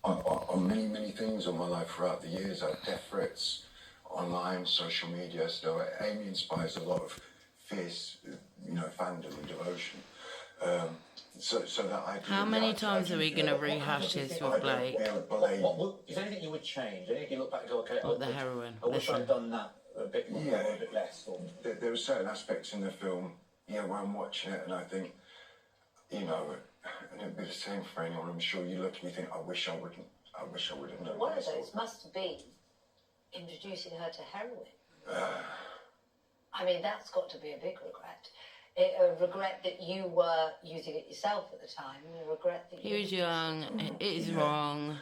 on many things in my life throughout the years. I have death threats online, social media. So Amy inspires a lot of fierce, fandom and devotion. So that I. How many times are we going to rehash this with Blake? Is there anything you would change? Anything you look back and go, okay, What, the heroin? I wish I'd done that a bit more or a bit less? Or... There were certain aspects in the film, where I'm watching it and I think, and it'd be the same for anyone. I'm sure you look and you think, I wish I would have known. One of those must have been introducing her to heroin. I mean, that's got to be a big regret. A regret that you were using it yourself at the time, and a regret that he was young. It is wrong.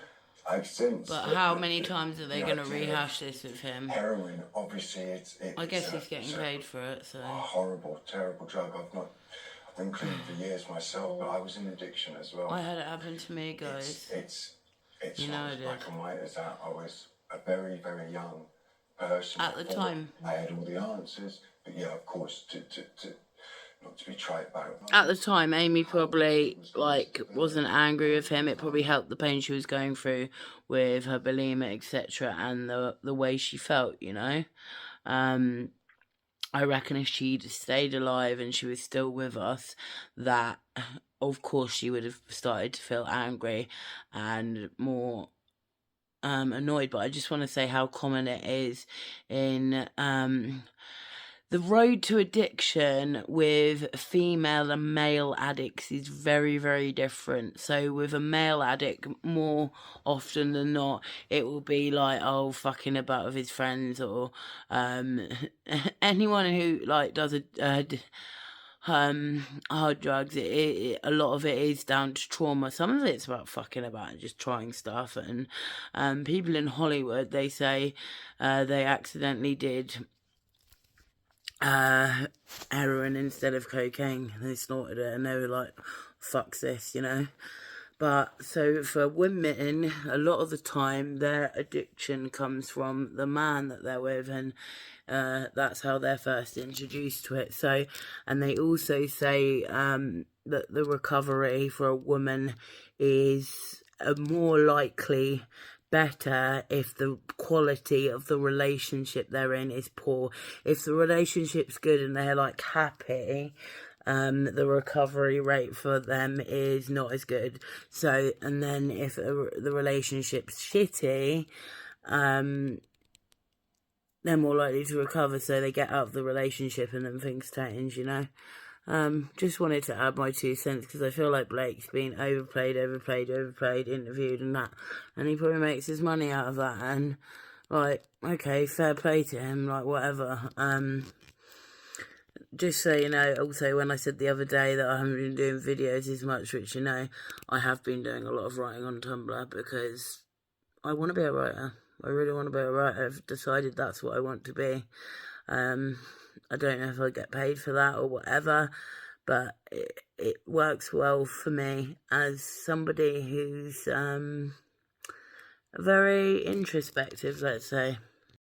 I've since. But how many times are they going to rehash this with him? Heroin, obviously, it's I guess he's getting paid for it, so. A horrible, terrible drug. I've been clean for years myself, but I was in addiction as well. I had it happen to me, guys. It's not as black and white as that. I was a very, very young person. At the time. I had all the answers, but of course, not to be trite about it. At the time, Amy probably, wasn't angry with him. It probably helped the pain she was going through with her bulimia, etc., and the way she felt, I reckon if she'd stayed alive and she was still with us, that, of course, she would have started to feel angry and more annoyed. But I just want to say how common it is in... the road to addiction with female and male addicts is very, very different. So with a male addict, more often than not, it will be like, fucking about with his friends, or anyone who does hard drugs. A lot of it is down to trauma. Some of it's about fucking about and just trying stuff. And people in Hollywood, they say they accidentally did heroin instead of cocaine. They snorted it and they were like, fuck's this, But so for women, a lot of the time their addiction comes from the man that they're with, and that's how they're first introduced to it. So, and they also say that the recovery for a woman is more likely better if the quality of the relationship they're in is poor. If the relationship's good and they're happy, the recovery rate for them is not as good. So, and then if the relationship's shitty, they're more likely to recover, so they get out of the relationship and then things change, Just wanted to add my 2 cents, because I feel like Blake's been overplayed, interviewed and that, and he probably makes his money out of that, and okay, fair play to him, whatever. Just so you know, also, when I said the other day that I haven't been doing videos as much, which I have been doing a lot of writing on Tumblr, because I want to be a writer. I really want to be a writer. I've decided that's what I want to be. I don't know if I get paid for that or whatever, but it works well for me as somebody who's very introspective, let's say.